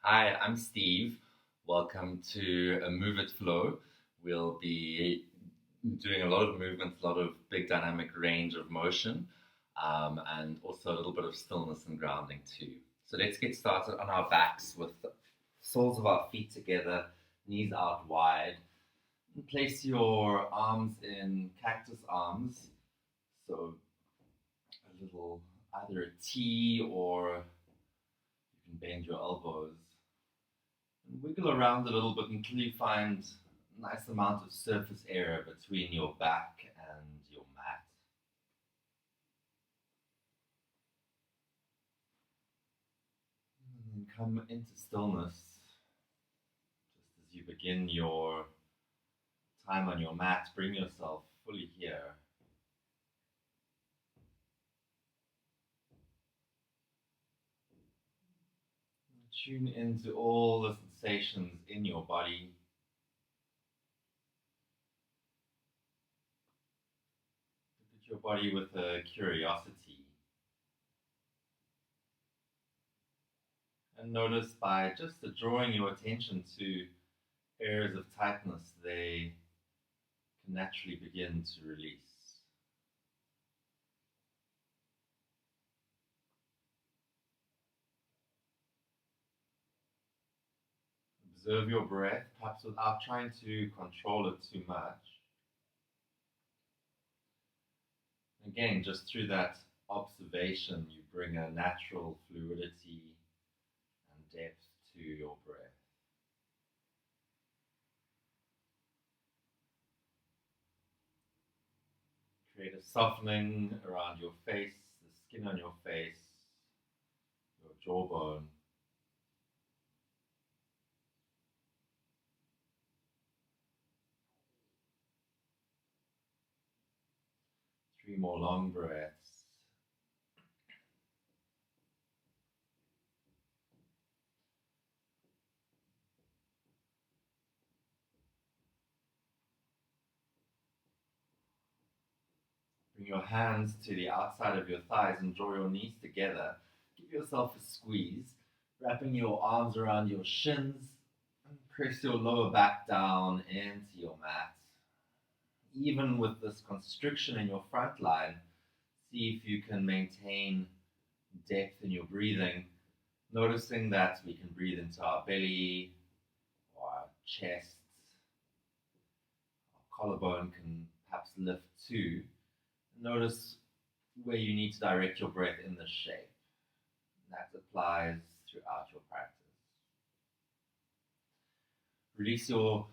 Hi, I'm Steve. Welcome to a Move It Flow. We'll be doing a lot of movements, a lot of big dynamic range of motion, and also a little bit of stillness and grounding too. So let's get started on our backs with the soles of our feet together, knees out wide. And place your arms in cactus arms. So a little, either a T or you can bend your elbows. Wiggle around a little bit until you find a nice amount of surface area between your back and your mat. And then come into stillness just as you begin your time on your mat. Bring yourself fully here. Tune into all the sensations in your body. Look at your body with a curiosity. And notice by just drawing your attention to areas of tightness, they can naturally begin to release. Observe your breath, perhaps without trying to control it too much. Again, just through that observation, you bring a natural fluidity and depth to your breath. Create a softening around your face, the skin on your face, your jawbone. Three more long breaths. Bring your hands to the outside of your thighs and draw your knees together. Give yourself a squeeze, wrapping your arms around your shins and press your lower back down into your mat. Even with this constriction in your front line, see if you can maintain depth in your breathing, noticing that we can breathe into our belly or our chest. Our collarbone can perhaps lift too. Notice where you need to direct your breath in this shape. That applies throughout your practice. Release your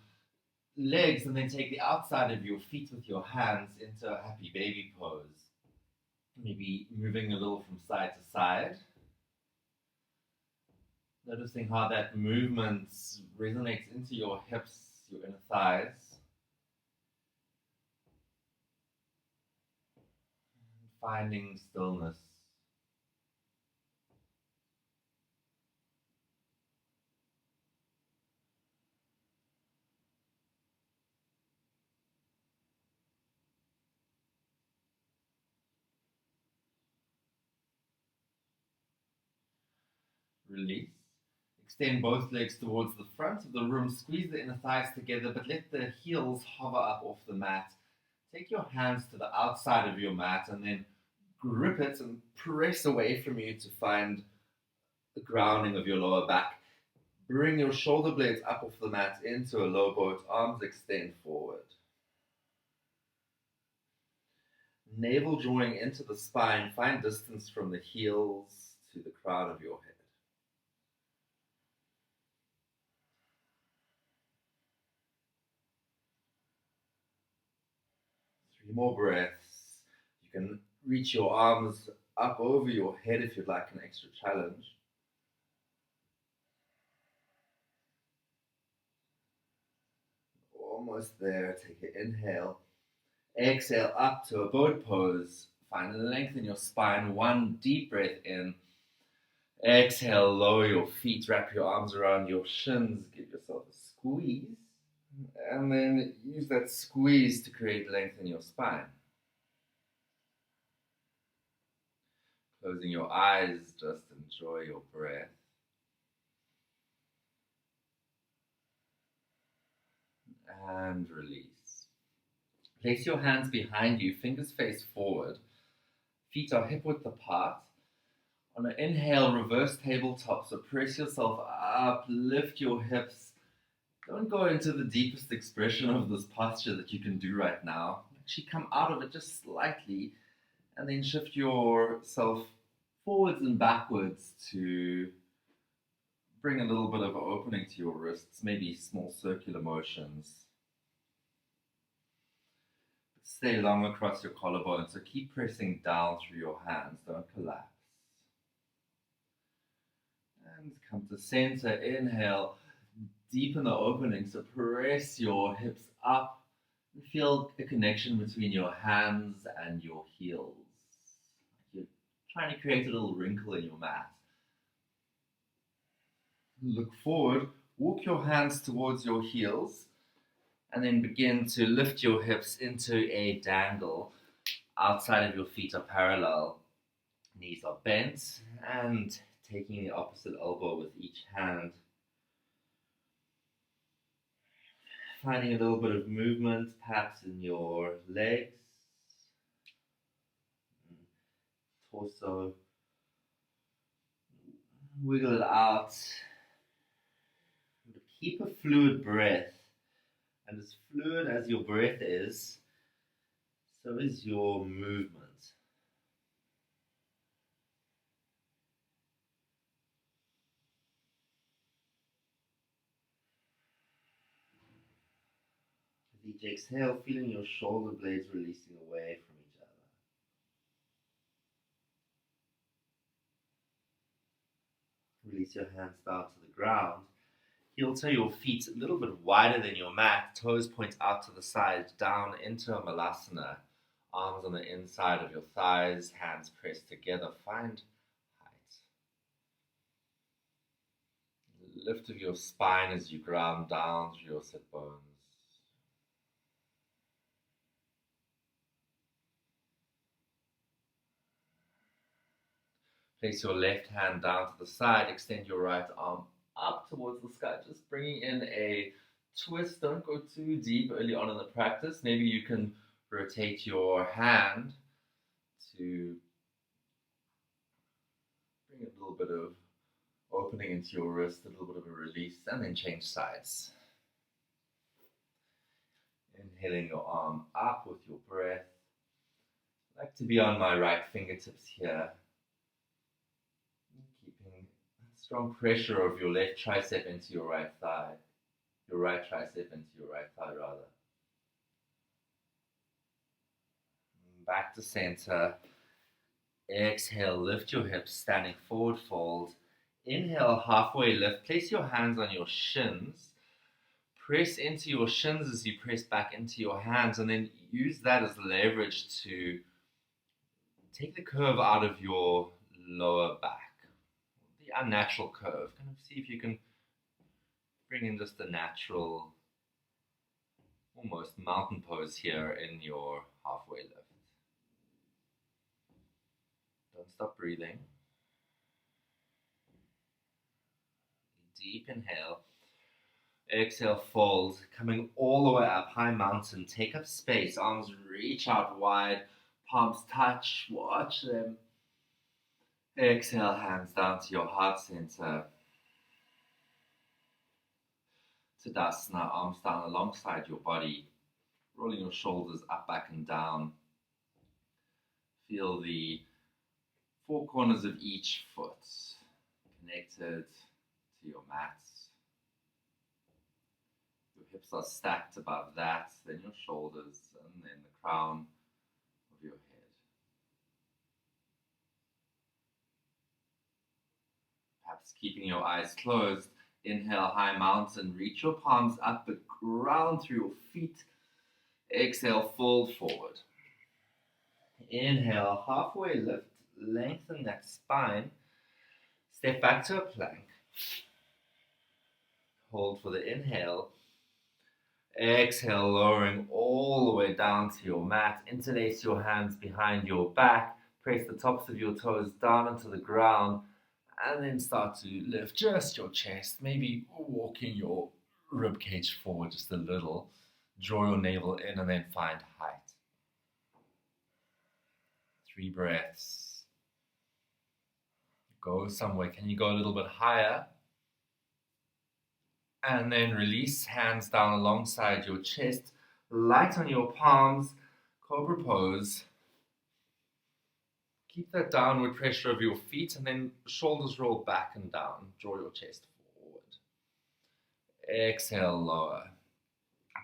legs and then take the outside of your feet with your hands into a happy baby pose. Maybe moving a little from side to side. Noticing how that movement resonates into your hips, your inner thighs. Finding stillness. Release. Extend both legs towards the front of the room. Squeeze the inner thighs together, but let the heels hover up off the mat. Take your hands to the outside of your mat and then grip it and press away from you to find the grounding of your lower back. Bring your shoulder blades up off the mat into a low boat. Arms extend forward. Navel drawing into the spine. Find distance from the heels to the crown of your head. Three more breaths. You can reach your arms up over your head if you'd like an extra challenge. Almost there. Take an inhale. Exhale up to a boat pose. Find length in your spine. One deep breath in. Exhale, lower your feet, wrap your arms around your shins, give yourself a squeeze, and then use that squeeze to create length in your spine. Closing your eyes, just enjoy your breath. and release. Place your hands behind you, fingers face forward, feet are hip width apart. On an inhale, reverse tabletop, so press yourself up, lift your hips. Don't go into the deepest expression of this posture that you can do right now. Actually come out of it just slightly and then shift yourself forwards and backwards to bring a little bit of opening to your wrists, maybe small circular motions. Stay long across your collarbone, so keep pressing down through your hands, don't collapse. And come to center, inhale, deepen the opening, so press your hips up and feel a connection between your hands and your heels. You're trying to create a little wrinkle in your mat. Look forward, walk your hands towards your heels, and then begin to lift your hips into a dangle. Outside of your feet are parallel, knees are bent, and taking the opposite elbow with each hand. Finding a little bit of movement, perhaps in your legs, torso. Wiggle it out. Keep a fluid breath. And as fluid as your breath is, so is your movement. With each exhale, feeling your shoulder blades releasing away from each other. Release your hands down to the ground. Heel toe your feet a little bit wider than your mat. Toes point out to the side, down into a malasana. Arms on the inside of your thighs, hands pressed together. Find height. Lift of your spine as you ground down through your sit bones. Place your left hand down to the side. Extend your right arm up towards the sky, just bringing in a twist. Don't go too deep early on in the practice. Maybe you can rotate your hand to bring a little bit of opening into your wrist, a little bit of a release, and then change sides. Inhaling your arm up with your breath. I like to be on my right fingertips here. Keeping strong pressure of your left tricep into your right thigh. Your right tricep into your right thigh, rather. Back to center. Exhale, lift your hips, standing forward fold. Inhale, halfway lift. Place your hands on your shins. Press into your shins as you press back into your hands, and then use that as leverage to take the curve out of your lower back. The unnatural curve. Kind of see if you can bring in just a natural, almost mountain pose here in your halfway lift. Don't stop breathing. Deep inhale. Exhale, fold. Coming all the way up, high mountain. Take up space. Arms reach out wide. Palms touch. Watch them. Exhale, hands down to your heart center. Tadasana, arms down alongside your body. Rolling your shoulders up, back, and down. Feel the four corners of each foot connected to your mat. Your hips are stacked above that, then your shoulders, and then the crown of your head. Perhaps keeping your eyes closed. Inhale, high mountain. Reach your palms up, but ground through your feet. Exhale, fold forward. Inhale, halfway lift. Lengthen that spine. Step back to a plank. Hold for the inhale. Exhale, lowering all the way down to your mat. Interlace your hands behind your back. Press the tops of your toes down into the ground. And then start to lift just your chest. Maybe walking your ribcage forward just a little. Draw your navel in and then find height. 3 breaths. Go somewhere. Can you go a little bit higher? And then release, hands down alongside your chest, light on your palms, cobra pose. Keep that downward pressure of your feet and then shoulders roll back and down. Draw your chest forward. Exhale, lower.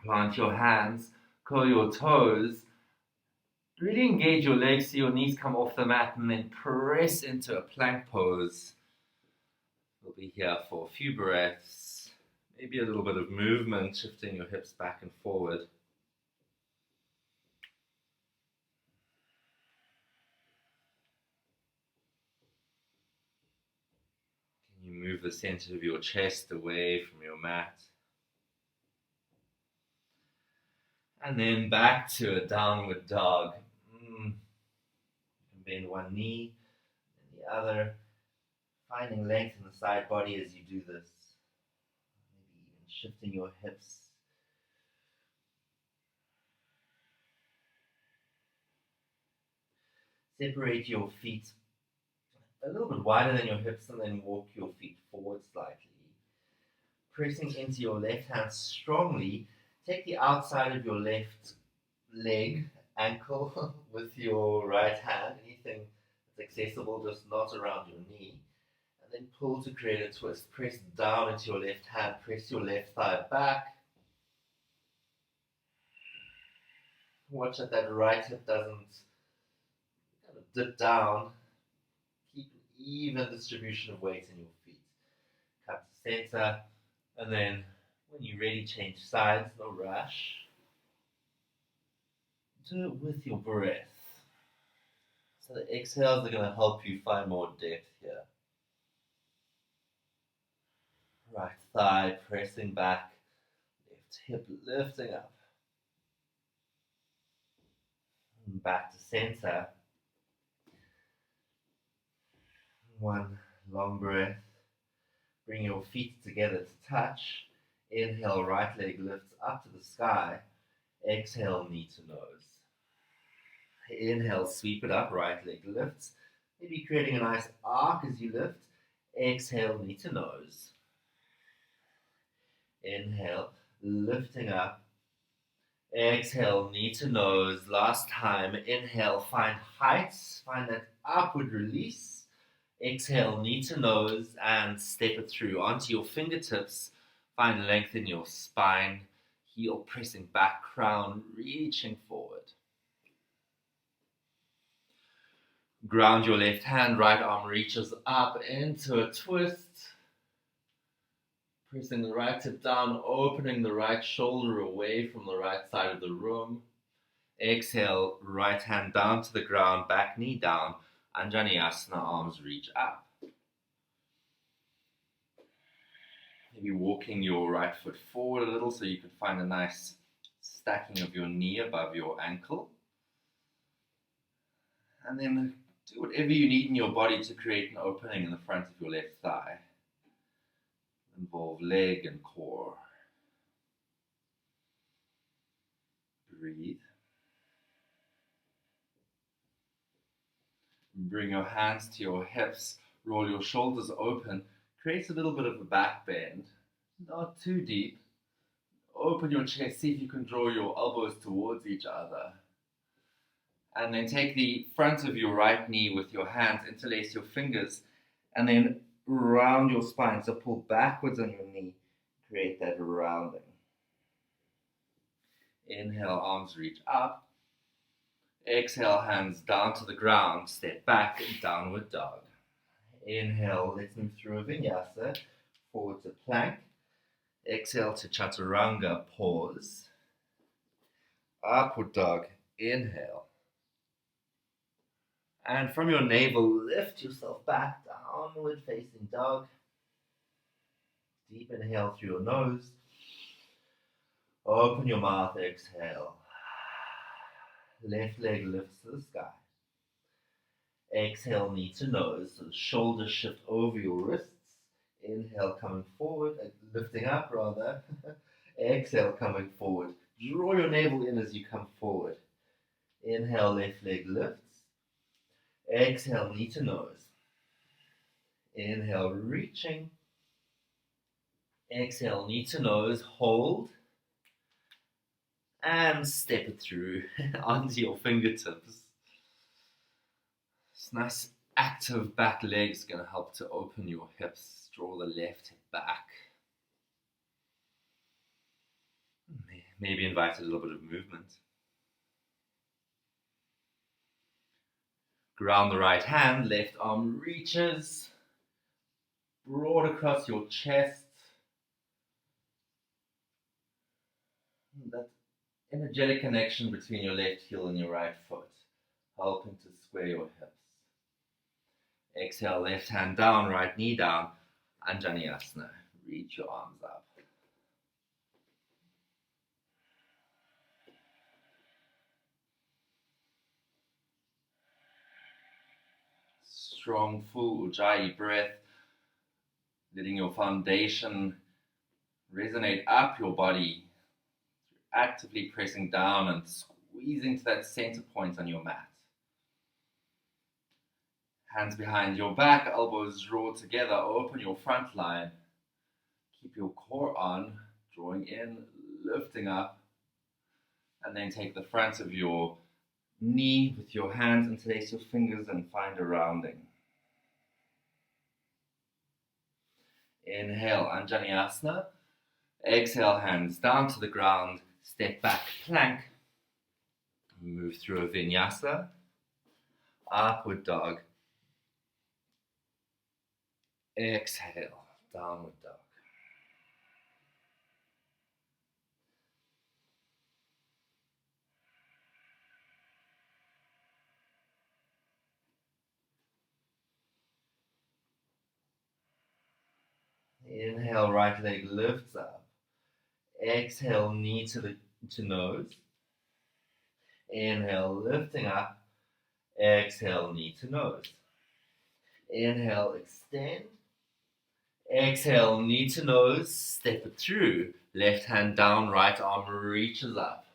Plant your hands, curl your toes. Really engage your legs so your knees come off the mat and then press into a plank pose. We'll be here for a few breaths, maybe a little bit of movement, shifting your hips back and forward. Can you move the center of your chest away from your mat? And then back to a downward dog. You can bend one knee and the other, finding length in the side body as you do this. Maybe even shifting your hips. Separate your feet a little bit wider than your hips and then walk your feet forward slightly. Pressing into your left hand strongly, take the outside of your left leg, ankle, with your right hand, anything that's accessible, just not around your knee. And then pull to create a twist. Press down into your left hand, press your left thigh back. Watch that right hip doesn't kind of dip down. Keep an even distribution of weight in your feet. Come to center, and then when you're ready, change sides, no rush. Do it with your breath. So the exhales are going to help you find more depth here. Right thigh pressing back, left hip lifting up. And back to center. One long breath. Bring your feet together to touch. Inhale, right leg lifts up to the sky. Exhale, knee to nose. Inhale, sweep it up, right leg lifts. Maybe creating a nice arc as you lift. Exhale, knee to nose. Inhale, lifting up. Exhale, knee to nose. Last time, inhale, find height. Find that upward release. Exhale, knee to nose, and step it through onto your fingertips. Find length in your spine. Heel pressing back, crown reaching forward. Ground your left hand, right arm reaches up into a twist. Pressing the right hip down, opening the right shoulder away from the right side of the room. Exhale, right hand down to the ground, back knee down. Anjaneyasana, arms reach up. Maybe walking your right foot forward a little so you can find a nice stacking of your knee above your ankle. And then do whatever you need in your body to create an opening in the front of your left thigh. Involve leg and core. Breathe. Bring your hands to your hips, roll your shoulders open, create a little bit of a back bend, not too deep. Open your chest, see if you can draw your elbows towards each other. And then take the front of your right knee with your hands, interlace your fingers, and then round your spine. So pull backwards on your knee, create that rounding. Inhale, arms reach up. Exhale, hands down to the ground, step back, downward dog. Inhale, let's move through a vinyasa, forward to plank. Exhale to chaturanga, pause. Upward dog, inhale. And from your navel, lift yourself back, downward facing dog. Deep inhale through your nose. Open your mouth, exhale. Left leg lifts to the sky. Exhale, knee to nose, so the shoulders shift over your wrists. Inhale, coming forward, lifting up rather. Exhale, coming forward, Draw your navel in as you come forward. Inhale, left leg lifts. Exhale, knee to nose. Inhale, reaching. Exhale, knee to nose, hold. And step it through onto your fingertips. This nice active back leg is going to help to open your hips. Draw the left hip back. Maybe invite a little bit of movement. Ground the right hand, left arm reaches broad across your chest. That energetic connection between your left heel and your right foot, helping to square your hips. Exhale, left hand down, right knee down, Anjaneyasana. Reach your arms up. Strong, full Ujjayi breath, letting your foundation resonate up your body, actively pressing down and squeezing to that center point on your mat. Hands behind your back, elbows draw together, open your front line. Keep your core on, drawing in, lifting up, and then take the front of your knee with your hands, interlace your fingers and find a rounding. Inhale, Anjaneyasana. Exhale, hands down to the ground, step back, plank. Move through a vinyasa, upward dog. Exhale, downward dog. Inhale, right leg lifts up. Exhale, knee to nose. Inhale, lifting up. Exhale, knee to nose. Inhale, extend. Exhale, knee to nose, step it through. Left hand down, right arm reaches up.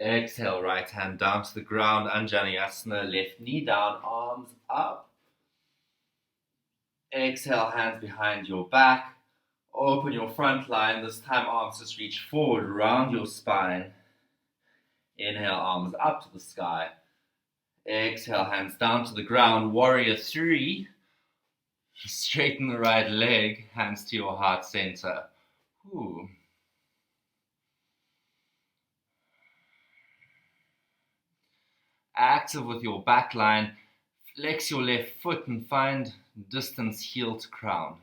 Exhale, right hand down to the ground, Anjaneyasana, left knee down, arms up. Exhale, hands behind your back. Open your front line. This time, arms just reach forward, round your spine. Inhale, arms up to the sky. Exhale, hands down to the ground. Warrior 3. Straighten the right leg, hands to your heart center. Ooh. Active with your back line. Flex your left foot and find distance heel to crown.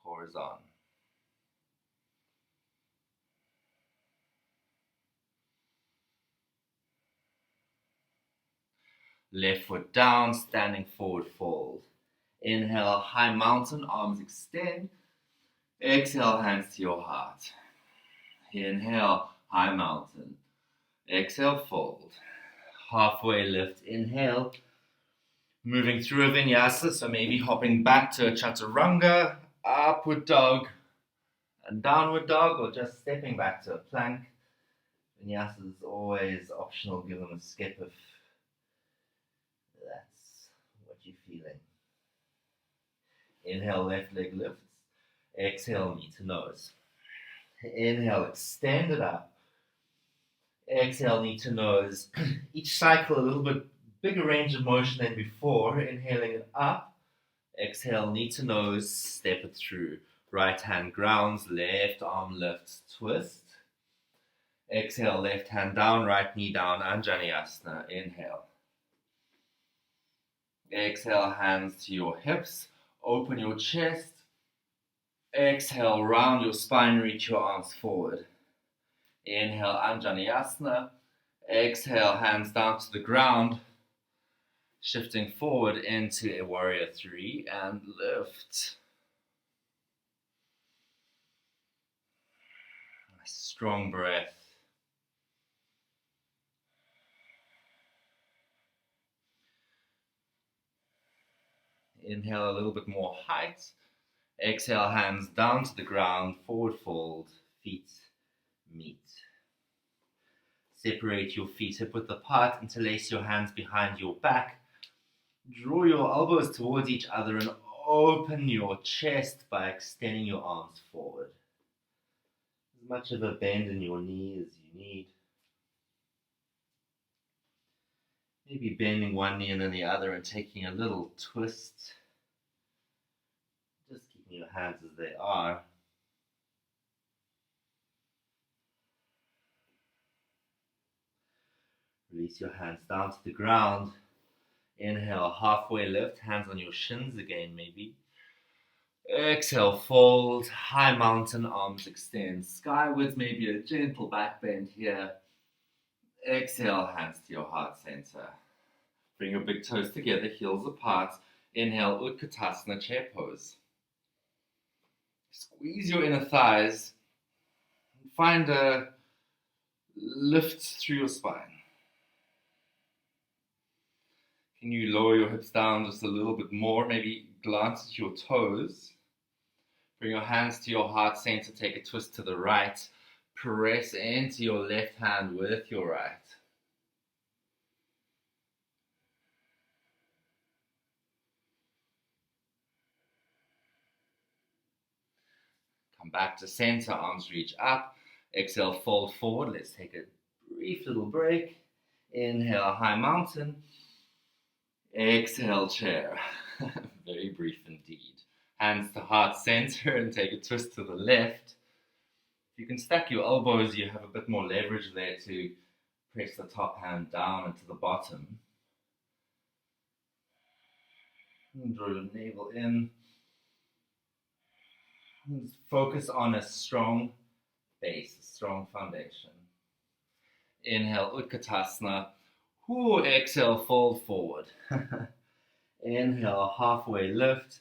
Core is on. Left foot down, standing forward fold. Inhale, high mountain, arms extend. Exhale, hands to your heart. Inhale, high mountain. Exhale, fold. Halfway lift, inhale. Moving through a vinyasa, so maybe hopping back to a chaturanga, upward dog, and downward dog, or just stepping back to a plank. Vinyasa is always optional, given a skip if that's what you're feeling. Inhale, left leg lifts. Exhale, knee to nose. Inhale, extend it up. Exhale, knee to nose. Each cycle a little bit bigger range of motion than before. Inhaling it up. Exhale, knee to nose. Step it through. Right hand grounds. Left arm lifts. Twist. Exhale, left hand down. Right knee down. Anjaneyasana. Inhale. Exhale, hands to your hips. Open your chest. Exhale, round your spine. Reach your arms forward. Inhale, Anjaneyasana. Exhale, hands down to the ground. Shifting forward into a warrior 3 and lift. Nice strong breath. Inhale a little bit more height. Exhale, hands down to the ground, forward fold, feet meet. Separate your feet hip-width apart, interlace your hands behind your back. Draw your elbows towards each other and open your chest by extending your arms forward. As much of a bend in your knee as you need. Maybe bending one knee and then the other and taking a little twist. Just keeping your hands as they are. Release your hands down to the ground. Inhale, halfway lift, hands on your shins again maybe. Exhale, fold, high mountain, arms extend skywards, maybe a gentle back bend here. Exhale, hands to your heart center. Bring your big toes together, heels apart. Inhale, Utkatasana, chair pose. Squeeze your inner thighs. Find a lift through your spine. Can you lower your hips down just a little bit more? Maybe glance at your toes. Bring your hands to your heart center. Take a twist to the right. Press into your left hand with your right. Come back to center. Arms reach up. Exhale, fold forward. Let's take a brief little break. Inhale, high mountain. Exhale, chair. Very brief indeed. Hands to heart center and take a twist to the left. If you can stack your elbows, you have a bit more leverage there to press the top hand down into the bottom. And draw your navel in. And focus on a strong base, a strong foundation. Inhale, Utkatasana. Exhale, fold forward. Inhale, halfway lift.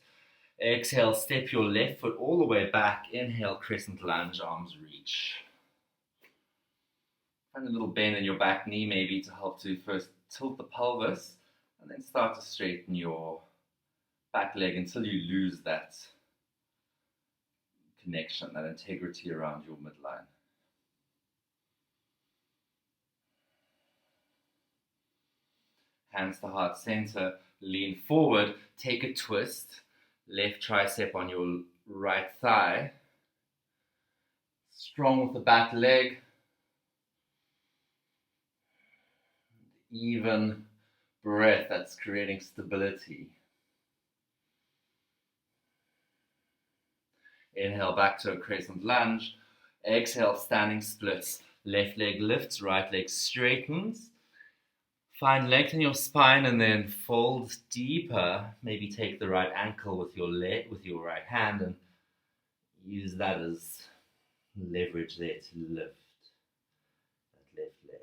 Exhale, step your left foot all the way back. Inhale, crescent lunge, arms reach. Find a little bend in your back knee maybe to help to first tilt the pelvis and then start to straighten your back leg until you lose that connection, that integrity around your midline. Hands to heart center, lean forward, take a twist, left tricep on your right thigh, strong with the back leg, even breath that's creating stability. Inhale, back to a crescent lunge, exhale, standing splits, left leg lifts, right leg straightens. Find length in your spine and then fold deeper. Maybe take the right ankle with your right hand and use that as leverage there to lift that left leg.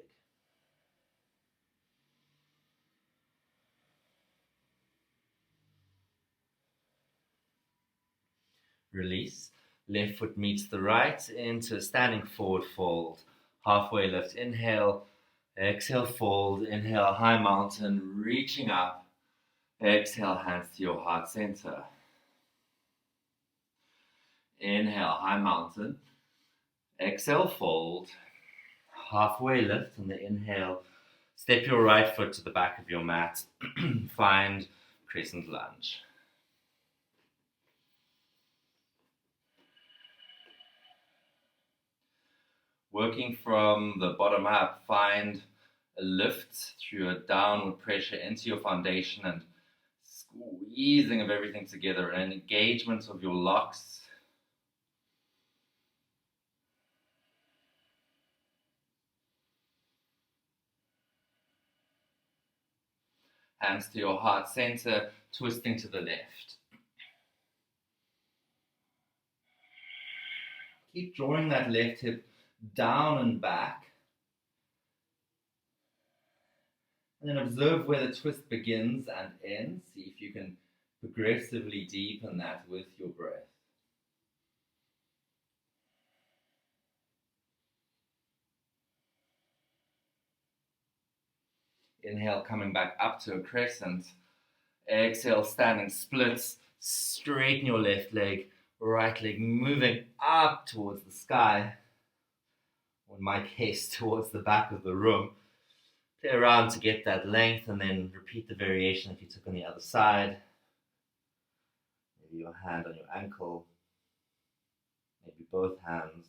Release. Left foot meets the right into a standing forward fold. Halfway lift. Inhale. Exhale, fold. Inhale, high mountain, reaching up. Exhale, hands to your heart center. Inhale, high mountain. Exhale, fold. Halfway lift. And the inhale, step your right foot to the back of your mat. Find crescent lunge. Working from the bottom up, find a lift through a downward pressure into your foundation and squeezing of everything together, an engagement of your locks. Hands to your heart center, twisting to the left. Keep drawing that left hip down and back. And then observe where the twist begins and ends. See if you can progressively deepen that with your breath. Inhale, coming back up to a crescent. Exhale, standing splits. Straighten your left leg, right leg moving up towards the sky. or in my case, towards the back of the room. Play around to get that length and then repeat the variation if you took on the other side. Maybe your hand on your ankle, maybe both hands.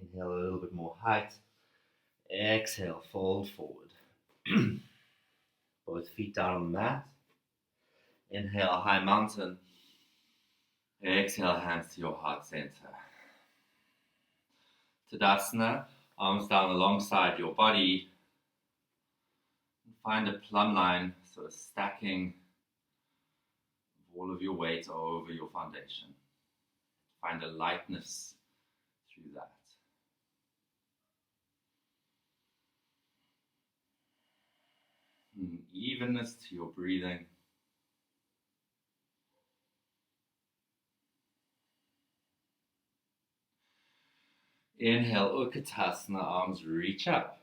Inhale a little bit more height. Exhale, fold forward. Both feet down on the mat. Inhale, high mountain. Exhale, hands to your heart center. Tadasana, arms down alongside your body. Find a plumb line, so stacking all of your weight over your foundation. Find a lightness through that. Evenness to your breathing. Inhale, Utkatasana, arms reach up.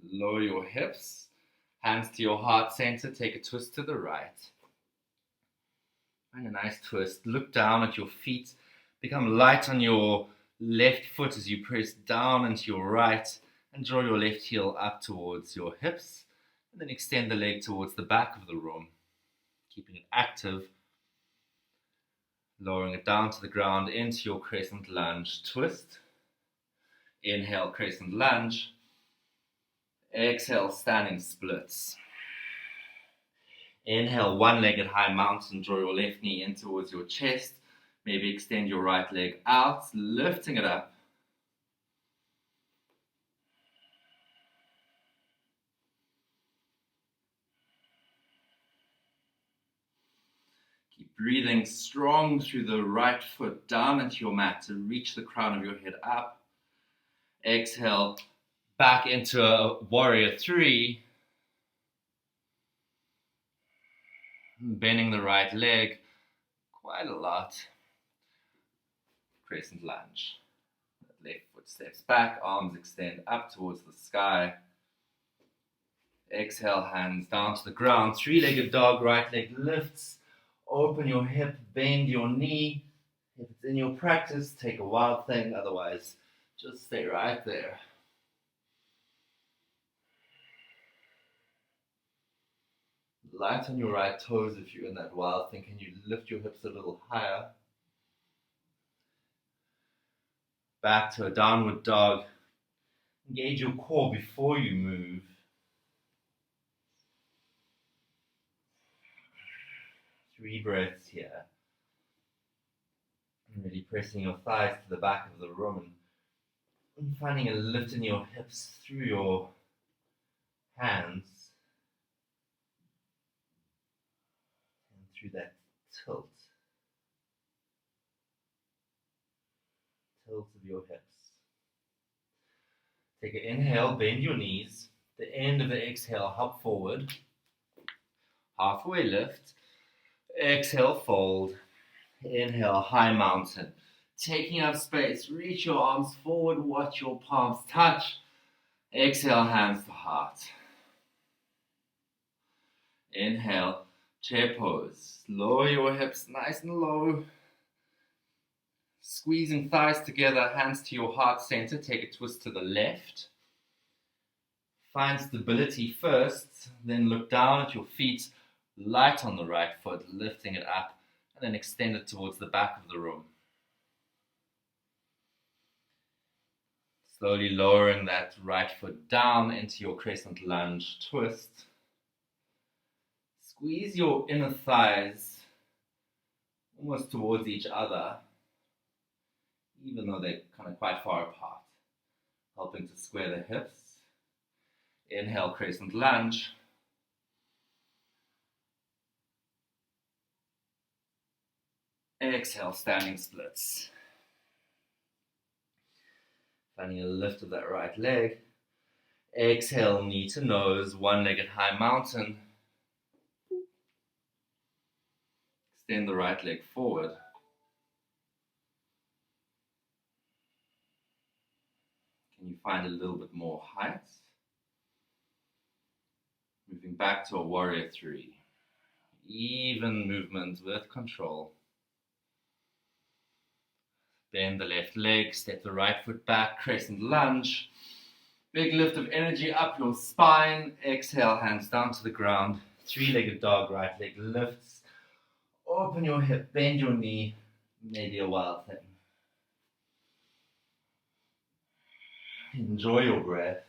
Lower your hips, hands to your heart center, take a twist to the right. Find a nice twist. Look down at your feet. Become light on your left foot as you press down into your right and draw your left heel up towards your hips. And then extend the leg towards the back of the room, keeping it active. Lowering it down to the ground into your crescent lunge twist. Inhale, crescent lunge. Exhale, standing splits. Inhale, one-legged high mountain. Draw your left knee in towards your chest. Maybe extend your right leg out, lifting it up. Keep breathing strong through the right foot down into your mat to reach the crown of your head up. Exhale, back into a warrior three. Bending the right leg quite a lot. Crescent lunge. Left foot steps back, arms extend up towards the sky. Exhale, hands down to the ground. Three-legged dog, right leg lifts. Open your hip, bend your knee. If it's in your practice, take a wild thing. Otherwise, just stay right there. Light on your right toes if you're in that wild thing. Can you lift your hips a little higher? Back to a downward dog. Engage your core before you move. Three breaths here. And really pressing your thighs to the back of the room and finding a lift in your hips through your hands and through that tilt of your hips. Take an inhale, bend your knees. The end of the exhale, hop forward. Halfway lift. Exhale, fold. Inhale, high mountain. Taking up space, reach your arms forward, watch your palms touch. Exhale, hands to heart. Inhale, chair pose. Lower your hips nice and low. Squeezing thighs together, hands to your heart center. Take a twist to the left. Find stability first, then look down at your feet, light on the right foot, lifting it up, and then extend it towards the back of the room. Slowly lowering that right foot down into your crescent lunge twist. Squeeze your inner thighs almost towards each other, even though they're kind of quite far apart, helping to square the hips. Inhale, crescent lunge. Exhale, standing splits. Finding a lift of that right leg. Exhale, knee to nose, one-legged high mountain. Extend the right leg forward. Can you find a little bit more height? Moving back to a warrior three. Even movement with control. Bend the left leg, step the right foot back, crescent lunge. Big lift of energy up your spine. Exhale, hands down to the ground. Three-legged dog, right leg lifts. Open your hip, bend your knee. Maybe a wild thing. Enjoy your breath.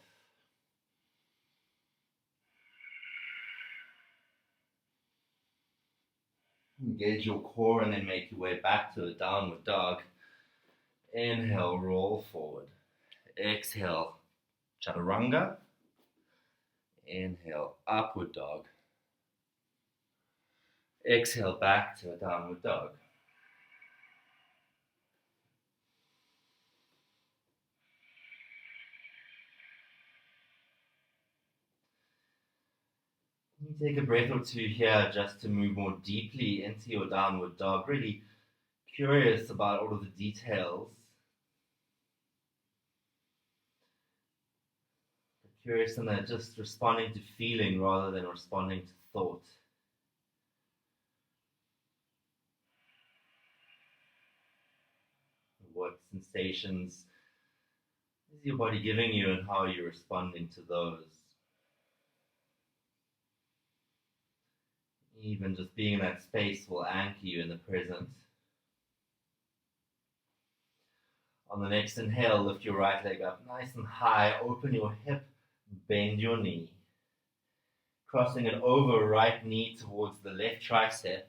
Engage your core and then make your way back to a downward dog. Inhale, roll forward. Exhale, chaturanga. Inhale, upward dog. Exhale, back to a downward dog. You take a breath or two here just to move more deeply into your downward dog. Really curious about all of the details. Curious in that just responding to feeling rather than responding to thought. What sensations is your body giving you and how are you responding to those? Even just being in that space will anchor you in the present. On the next inhale, lift your right leg up nice and high, open your hip, bend your knee. Crossing it over, right knee towards the left tricep.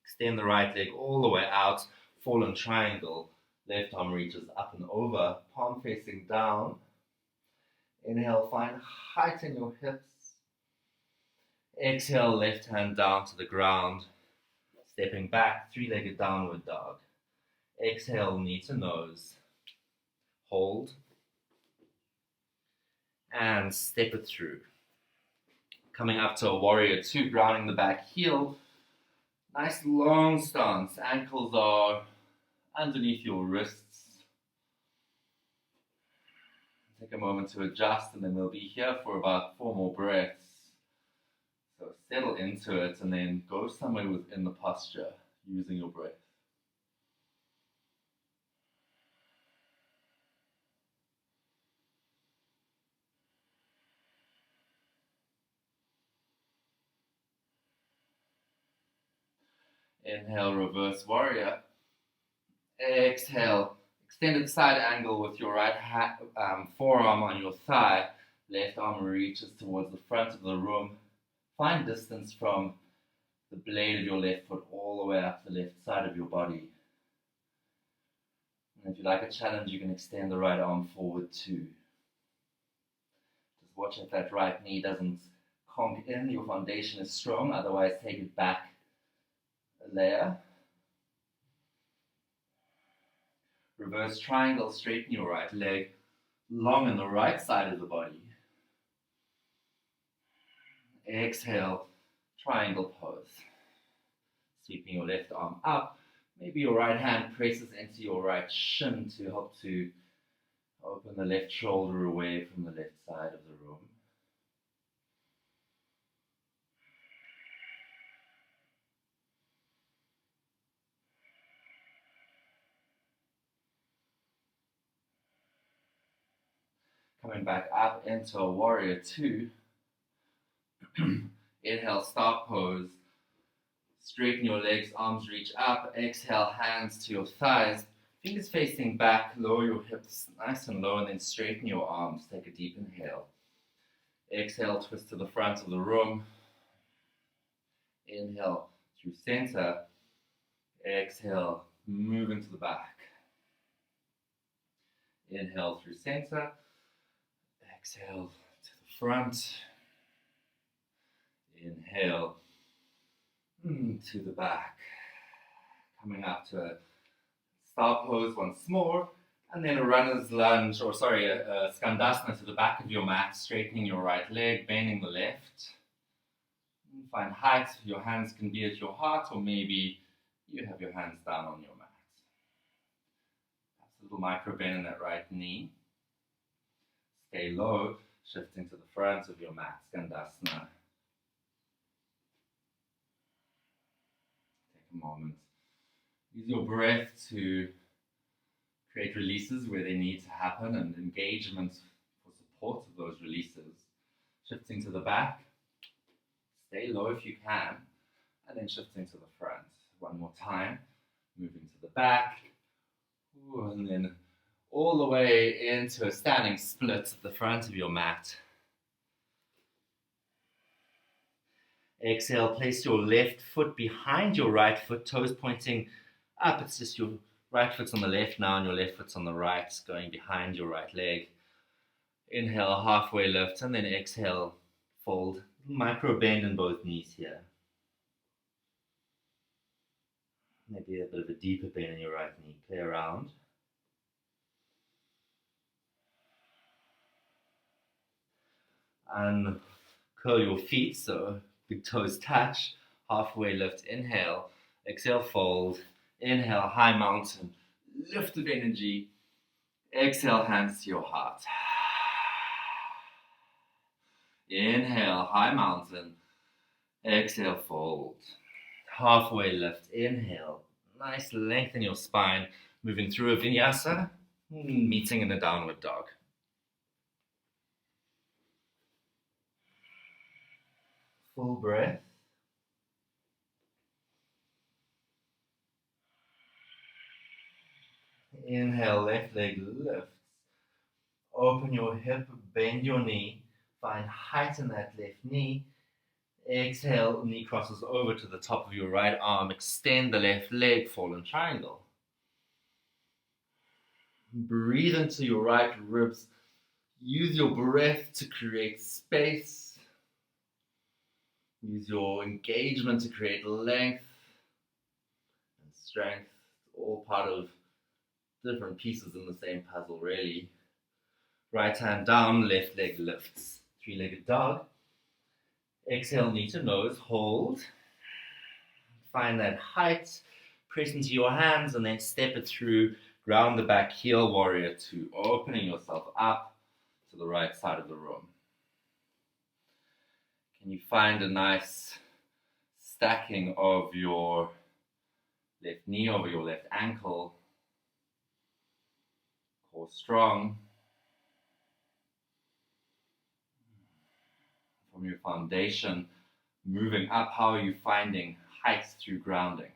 Extend the right leg all the way out, fallen triangle. Left arm reaches up and over, palm facing down. Inhale, find height in your hips. Exhale, left hand down to the ground. Stepping back, three-legged downward dog. Exhale, knee to nose. Hold. And step it through. Coming up to a warrior two, grounding the back heel. Nice long stance. Ankles are underneath your wrists. Take a moment to adjust and then we'll be here for about 4 more breaths. So settle into it and then go somewhere within the posture using your breath. Inhale, reverse warrior. Exhale, extended side angle with your right forearm on your thigh. Left arm reaches towards the front of the room. Find distance from the blade of your left foot all the way up the left side of your body. And if you like a challenge, you can extend the right arm forward too. Just watch if that right knee doesn't conk in. Your foundation is strong, otherwise take it back a layer. Reverse triangle, straighten your right leg, long on the right side of the body. Exhale, triangle pose. Sweeping your left arm up. Maybe your right hand presses into your right shin to help to open the left shoulder away from the left side of the room. Coming back up into a warrior two. Inhale, star pose. Straighten your legs, arms reach up. Exhale, hands to your thighs. Fingers facing back, lower your hips nice and low and then straighten your arms. Take a deep inhale. Exhale, twist to the front of the room. Inhale through center. Exhale, move into the back. Inhale through center. Exhale to the front. Inhale to the back. Coming up to a star pose once more. And then a runner's lunge, a skandasana to the back of your mat, straightening your right leg, bending the left. And find height. Your hands can be at your heart, or maybe you have your hands down on your mat. Perhaps a little micro bend in that right knee. Stay low, shifting to the front of your mat, skandasana. Take a moment. Use your breath to create releases where they need to happen and engagement for support of those releases. Shifting to the back, stay low if you can, and then shifting to the front. One more time, moving to the back, and then all the way into a standing split at the front of your mat. Exhale, place your left foot behind your right foot, toes pointing up. It's just your right foot's on the left now and your left foot's on the right, going behind your right leg. Inhale, halfway lift, and then exhale, fold. Micro bend in both knees here. Maybe a bit of a deeper bend in your right knee. Play around. And curl your feet so big toes touch. Halfway lift, inhale. Exhale, fold. Inhale, high mountain. Lift of energy. Exhale, hands to your heart. Inhale, high mountain. Exhale, fold. Halfway lift, inhale. Nice length in your spine. Moving through a vinyasa, meeting in a downward dog. Full breath. Inhale, left leg lifts. Open your hip, bend your knee. Find height in that left knee. Exhale, knee crosses over to the top of your right arm. Extend the left leg, fallen triangle. Breathe into your right ribs. Use your breath to create space. Use your engagement to create length and strength. All part of different pieces in the same puzzle, really. Right hand down, left leg lifts. Three-legged dog. Exhale, knee to nose, hold. Find that height, press into your hands, and then step it through. Ground the back heel, warrior two, opening yourself up to the right side of the room. Can you find a nice stacking of your left knee over your left ankle? Core strong. From your foundation, moving up, how are you finding height through grounding?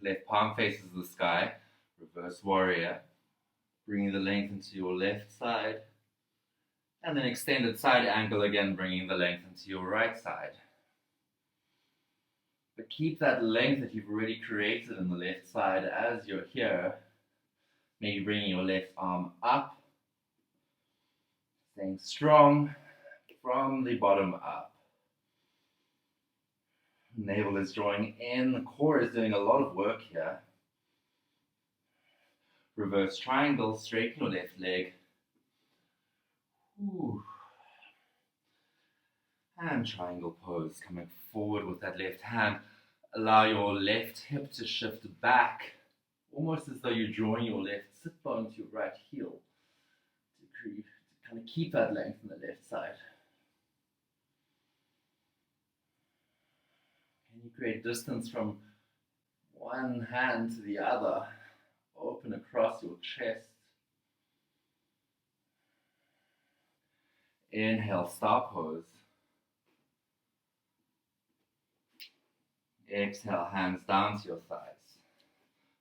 Left palm faces the sky, reverse warrior, bringing the length into your left side, and then extended side angle again, bringing the length into your right side. But keep that length that you've already created in the left side as you're here. Maybe bringing your left arm up, staying strong from the bottom up. Navel is drawing in, the core is doing a lot of work here. Reverse triangle, straighten your left leg. Ooh. And triangle pose, coming forward with that left hand. Allow your left hip to shift back, almost as though you're drawing your left sit bone to your right heel to kind of keep that length on the left side. Can you create distance from one hand to the other? Open across your chest. Inhale, star pose. Exhale, hands down to your thighs.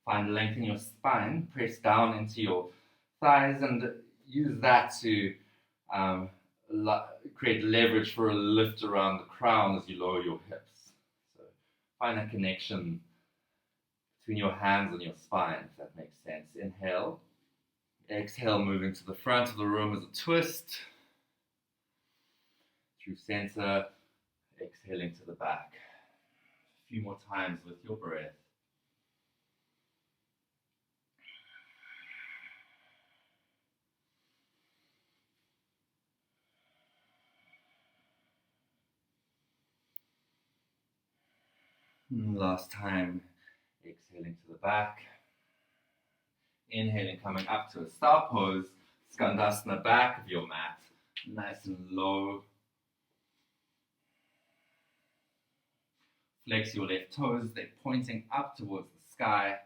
Find length in your spine. Press down into your thighs and use that to create leverage for a lift around the crown as you lower your hips. So find that connection between your hands and your spine, if that makes sense. Inhale. Exhale, moving to the front of the room as a twist. Through center. Exhaling to the back. A few more times with your breath. Last time, exhaling to the back. Inhaling, coming up to a star pose. Skandasana, back of your mat. Nice and low. Flex your left toes, they're pointing up towards the sky.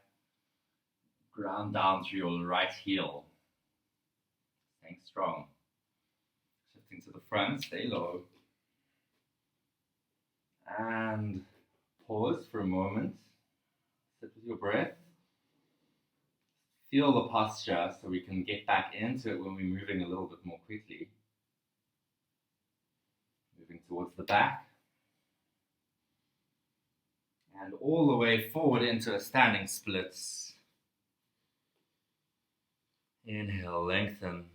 Ground down through your right heel. Staying strong. Shifting to the front, stay low. And pause for a moment. Sit with your breath. Feel the posture so we can get back into it when we're moving a little bit more quickly. Moving towards the back. And all the way forward into a standing splits. Inhale, lengthen.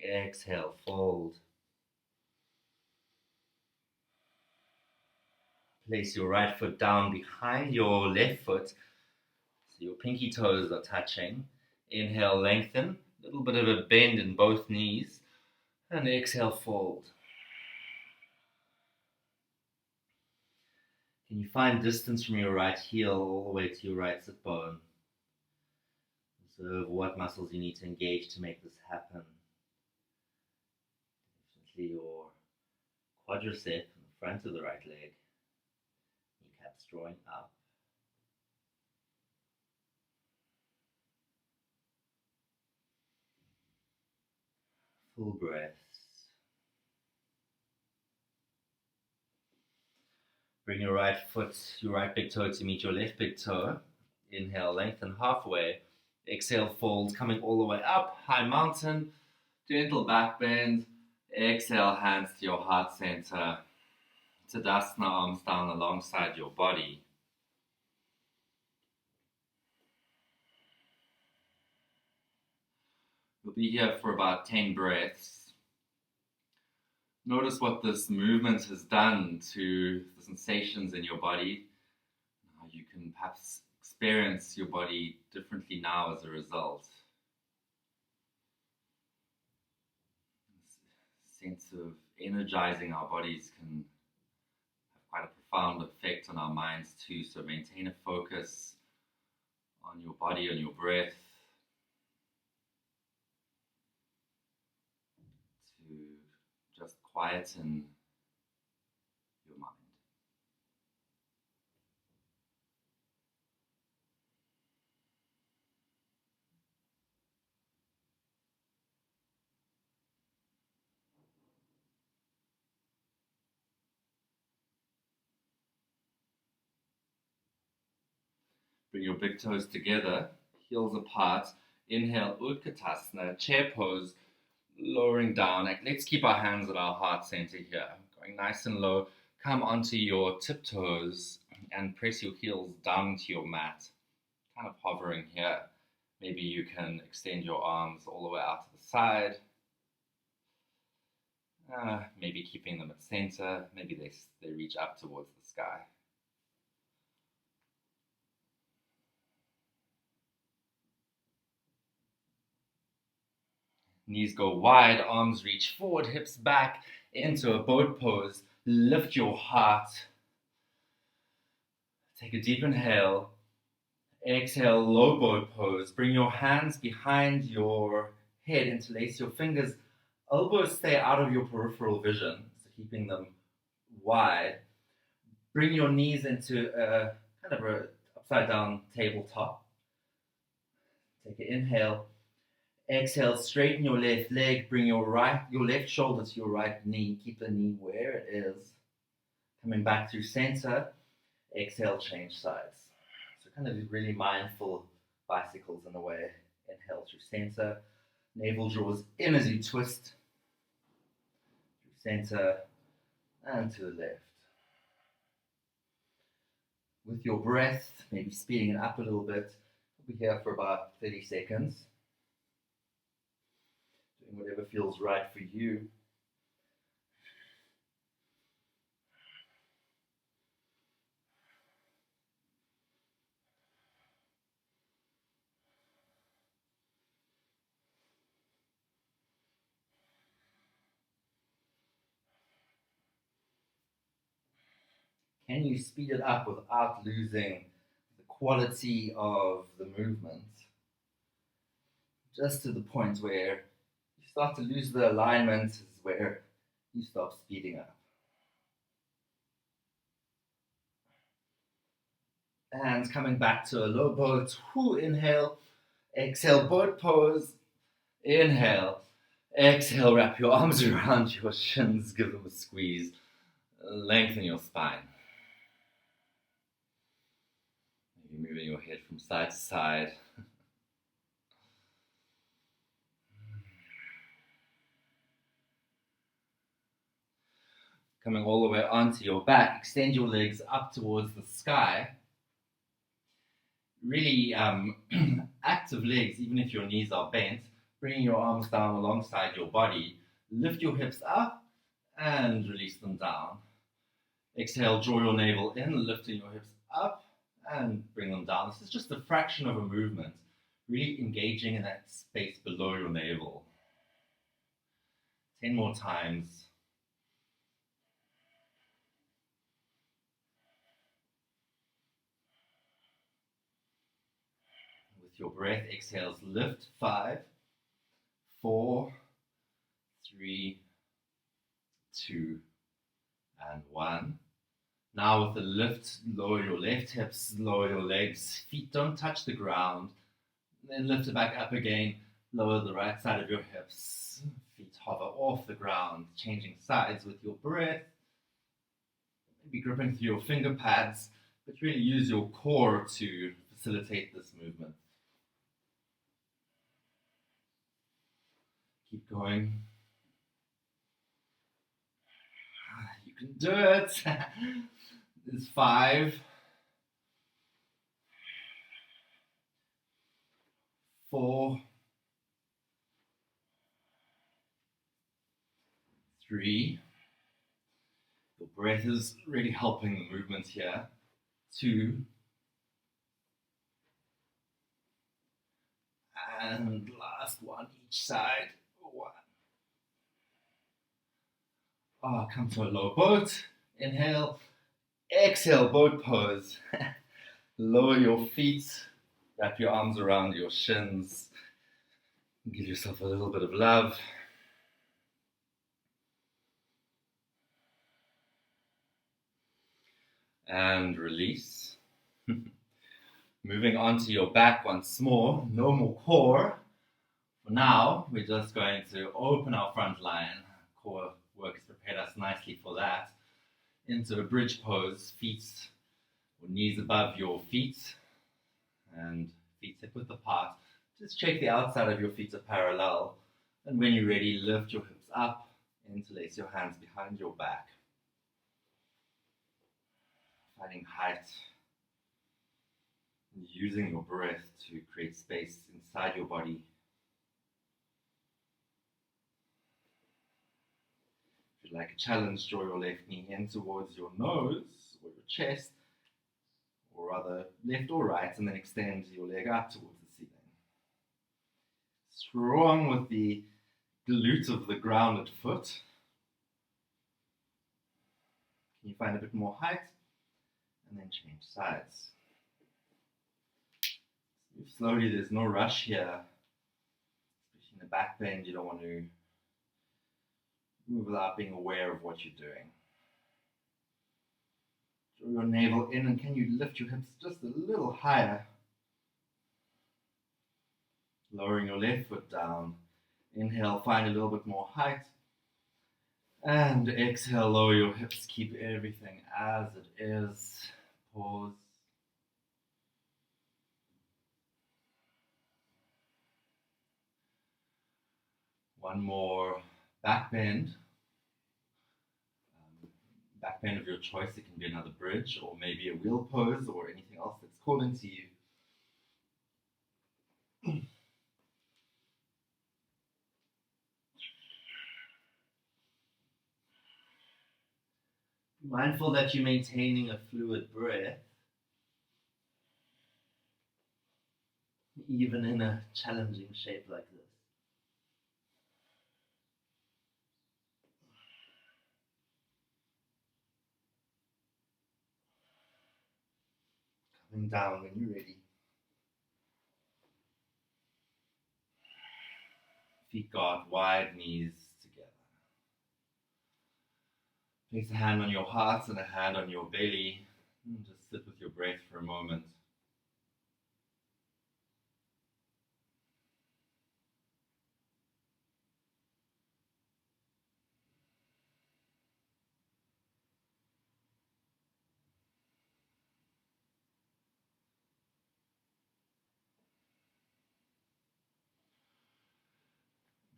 Exhale, fold. Place your right foot down behind your left foot, so your pinky toes are touching. Inhale, lengthen. A little bit of a bend in both knees. And exhale, fold. Can you find distance from your right heel all the way to your right sit bone? Observe what muscles you need to engage to make this happen. Definitely your quadricep in the front of the right leg. Kneecaps drawing up. Full breaths. Bring your right foot, your right big toe to meet your left big toe. Inhale, lengthen halfway. Exhale, fold, coming all the way up. High mountain. Gentle back bend. Exhale, hands to your heart center. Tadasana, arms down alongside your body. We'll be here for about 10 breaths. Notice what this movement has done to the sensations in your body. You can perhaps experience your body differently now as a result. This sense of energizing our bodies can have quite a profound effect on our minds too. So maintain a focus on your body, on your breath. Just quieten your mind. Bring your big toes together, heels apart. Inhale, Utkatasana, chair pose. Lowering down. Let's keep our hands at our heart center here. Going nice and low. Come onto your tiptoes and press your heels down to your mat. Kind of hovering here. Maybe you can extend your arms all the way out to the side. Maybe keeping them at center. Maybe they reach up towards the sky. Knees go wide, arms reach forward, hips back into a boat pose. Lift your heart. Take a deep inhale. Exhale, low boat pose. Bring your hands behind your head, interlace your fingers. Elbows stay out of your peripheral vision, so keeping them wide. Bring your knees into a kind of a upside down tabletop. Take an inhale. Exhale, straighten your left leg, bring your left shoulder to your right knee. Keep the knee where it is. Coming back through center. Exhale, change sides. So kind of really mindful bicycles in a way. Inhale through center. Navel draws in as you twist. Through center and to the left. With your breath, maybe speeding it up a little bit. We'll be here for about 30 seconds. Doing whatever feels right for you. Can you speed it up without losing the quality of the movement? Just to the point where you start to lose the alignment is where you stop speeding up. Hands coming back to a low boat. Inhale. Exhale, boat pose. Inhale. Exhale, wrap your arms around your shins. Give them a squeeze. Lengthen your spine. Maybe moving your head from side to side. Coming all the way onto your back, extend your legs up towards the sky. Really active legs, even if your knees are bent. Bringing your arms down alongside your body. Lift your hips up and release them down. Exhale, draw your navel in, lifting your hips up and bring them down. This is just a fraction of a movement, really engaging in that space below your navel. 10 more times. With your breath, exhales, lift. 5, 4, 3, 2, and 1. Now with the lift, lower your left hips, lower your legs, feet don't touch the ground. Then lift it back up again, lower the right side of your hips, feet hover off the ground, changing sides with your breath. Maybe gripping through your finger pads, but really use your core to facilitate this movement. Keep going. You can do it. There's 5, 4, 3. Your breath is really helping the movement here. 2. And last one, each side. 1. Come to a low boat. Inhale. Exhale, boat pose. Lower your feet. Wrap your arms around your shins. Give yourself a little bit of love. And release. Moving onto your back once more. No more core. For now, we're just going to open our front line. Core work has prepared us nicely for that. Into a bridge pose, feet or knees above your feet and feet hip width apart. Just check the outside of your feet are parallel, and when you're ready, lift your hips up, interlace your hands behind your back. Finding height and using your breath to create space inside your body. If you'd like a challenge, draw your left knee in towards your nose or your chest, or rather left or right, and then extend your leg up towards the ceiling. Strong with the glute of the grounded foot. Can you find a bit more height? And then change sides. Move slowly, there's no rush here. Especially in the back bend, you don't want to move without being aware of what you're doing. Draw your navel in, and can you lift your hips just a little higher? Lowering your left foot down. Inhale, find a little bit more height. And exhale, lower your hips. Keep everything as it is. Pause. One more back bend. Back bend of your choice. It can be another bridge or maybe a wheel pose or anything else that's calling to you. Be mindful that you're maintaining a fluid breath, even in a challenging shape like this. Coming down when you're ready. Feet guard wide, knees together. Place a hand on your heart and a hand on your belly. And just sit with your breath for a moment.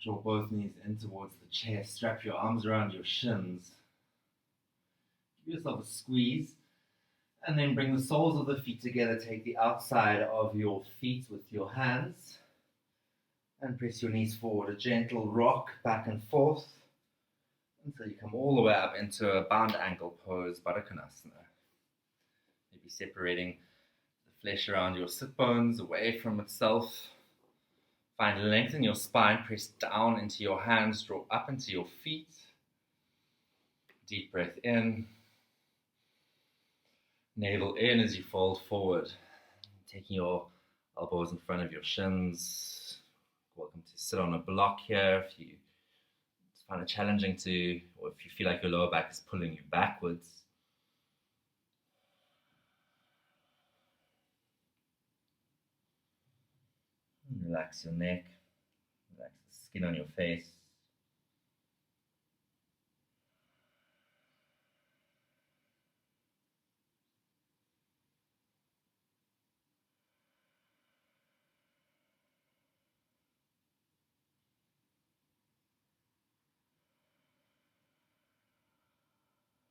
Draw both knees in towards the chest. Strap your arms around your shins. Give yourself a squeeze. And then bring the soles of the feet together. Take the outside of your feet with your hands. And press your knees forward. A gentle rock back and forth until you come all the way up into a bound ankle pose, Baddha Konasana. Maybe separating the flesh around your sit bones away from itself. Find length in your spine, press down into your hands, draw up into your feet. Deep breath in. Navel in as you fold forward. Taking your elbows in front of your shins. Welcome to sit on a block here. If you find it challenging or if you feel like your lower back is pulling you backwards. Relax your neck, relax the skin on your face.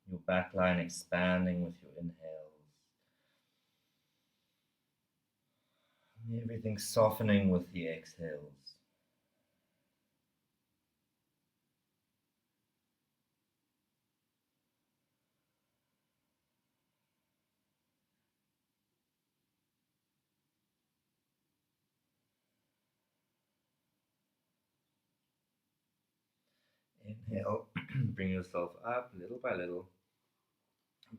Your back line expanding with your inhales. Everything softening with the exhales. Inhale, bring yourself up little by little.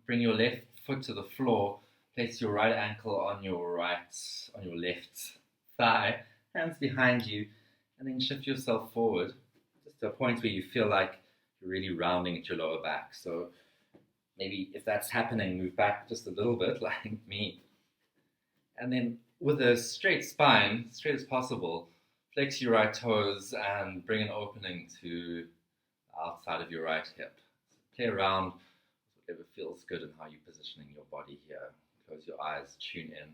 Bring your left foot to the floor. Place your right ankle on your left thigh. Hands behind you, and then shift yourself forward, just to a point where you feel like you're really rounding at your lower back. So maybe if that's happening, move back just a little bit, like me. And then with a straight spine, straight as possible, flex your right toes and bring an opening to the outside of your right hip. So play around with whatever feels good and how you're positioning your body here. Close your eyes, tune in.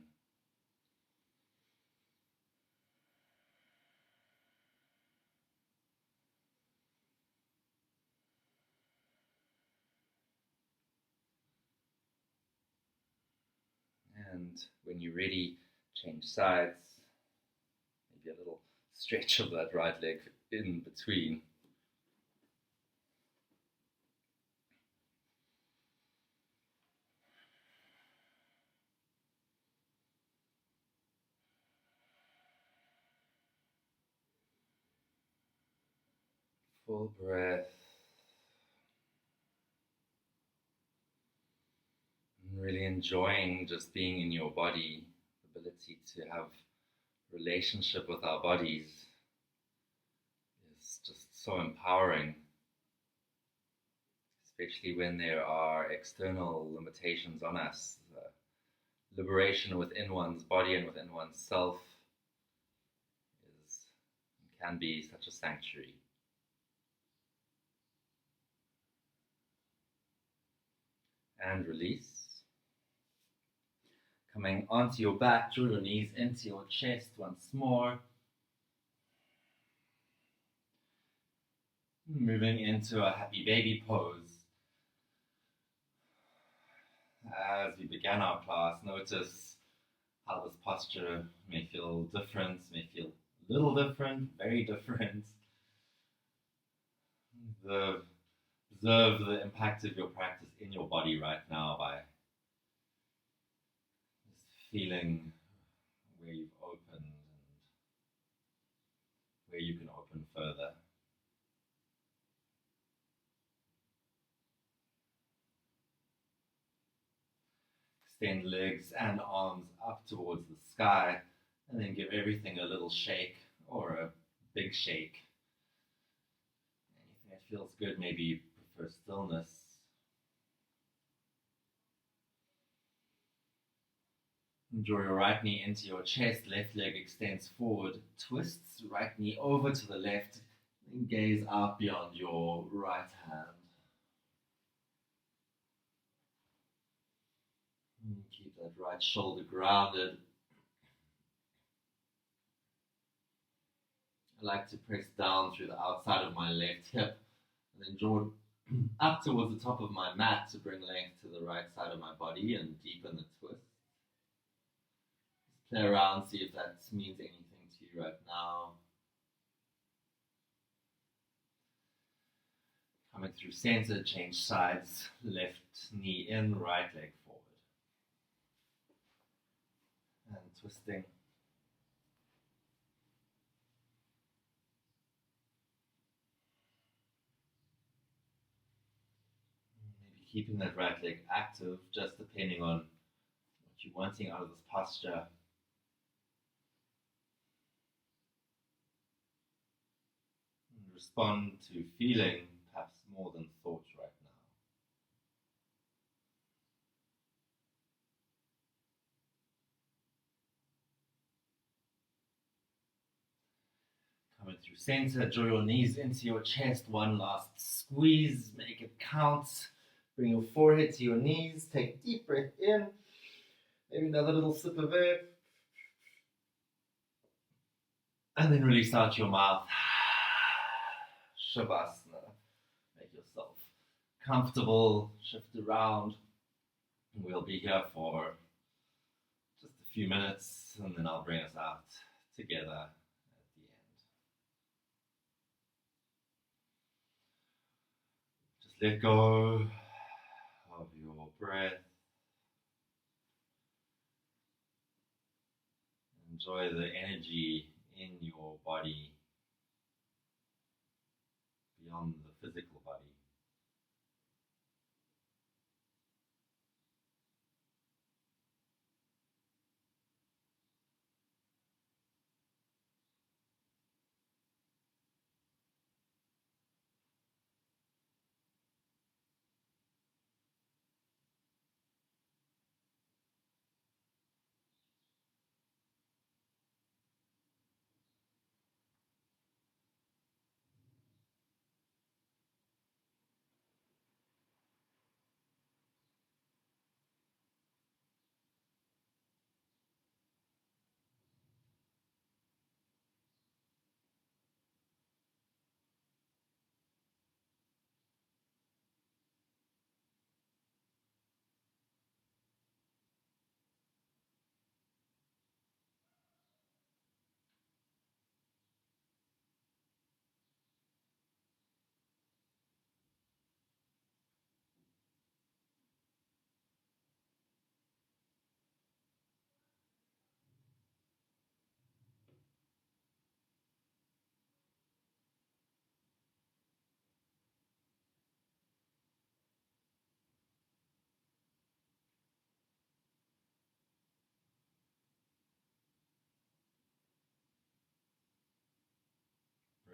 And when you're ready, change sides. Maybe a little stretch of that right leg in between. Full breath. Really enjoying just being in your body, the ability to have relationship with our bodies is just so empowering, especially when there are external limitations on us. Liberation within one's body and within one's self can be such a sanctuary. And release. Coming onto your back, draw your knees into your chest once more. Moving into a happy baby pose. As we began our class, notice how this posture may feel different, may feel a little different, very different. Observe the impact of your practice in your body right now by just feeling where you've opened and where you can open further. Extend legs and arms up towards the sky, and then give everything a little shake or a big shake. Anything that feels good, maybe you prefer stillness. Draw your right knee into your chest, left leg extends forward, twists, right knee over to the left, and gaze out beyond your right hand. And keep that right shoulder grounded. I like to press down through the outside of my left hip and then draw up towards the top of my mat to bring length to the right side of my body and deepen the twist. Just play around, see if that means anything to you right now. Coming through center, change sides, left knee in, right leg forward. And twisting. Maybe keeping that right leg active, just depending on what you're wanting out of this posture. And respond to feeling, perhaps more than thought right now. Coming through center, draw your knees into your chest, one last squeeze, make it count. Bring your forehead to your knees, take a deep breath in, maybe another little sip of air, and then release out your mouth. Shavasana. Make yourself comfortable, shift around. We'll be here for just a few minutes, and then I'll bring us out together at the end. Just let go of your breath. Enjoy the energy in your body beyond the physical body.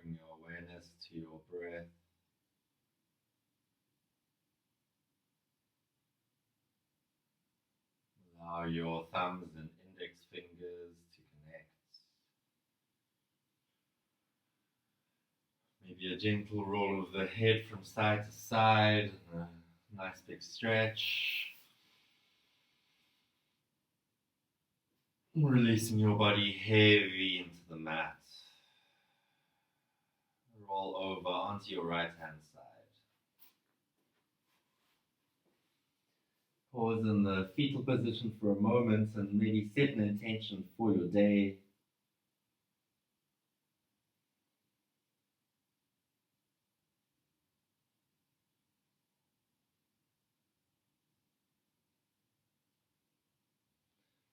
Bring your awareness to your breath. Allow your thumbs and index fingers to connect. Maybe a gentle roll of the head from side to side, and a nice big stretch. Releasing your body heavy into the mat. Roll over onto your right hand side. Pause in the fetal position for a moment and maybe set an intention for your day.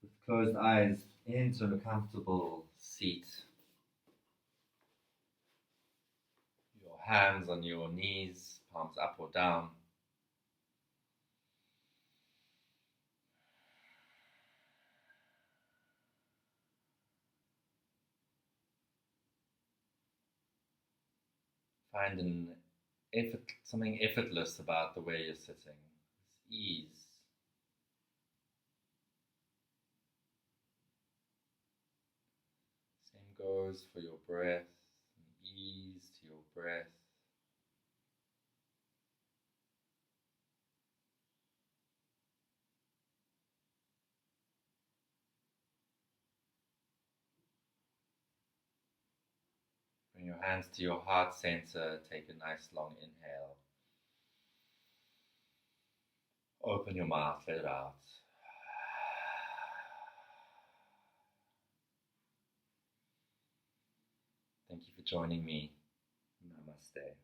With closed eyes, into a comfortable seat. Your hands on your knees, palms up or down. Find something effortless about the way you're sitting. Ease. goes for your breath, and ease to your breath. Bring your hands to your heart center. Take a nice long inhale. Open your mouth, let it out. Thank you for joining me. Namaste.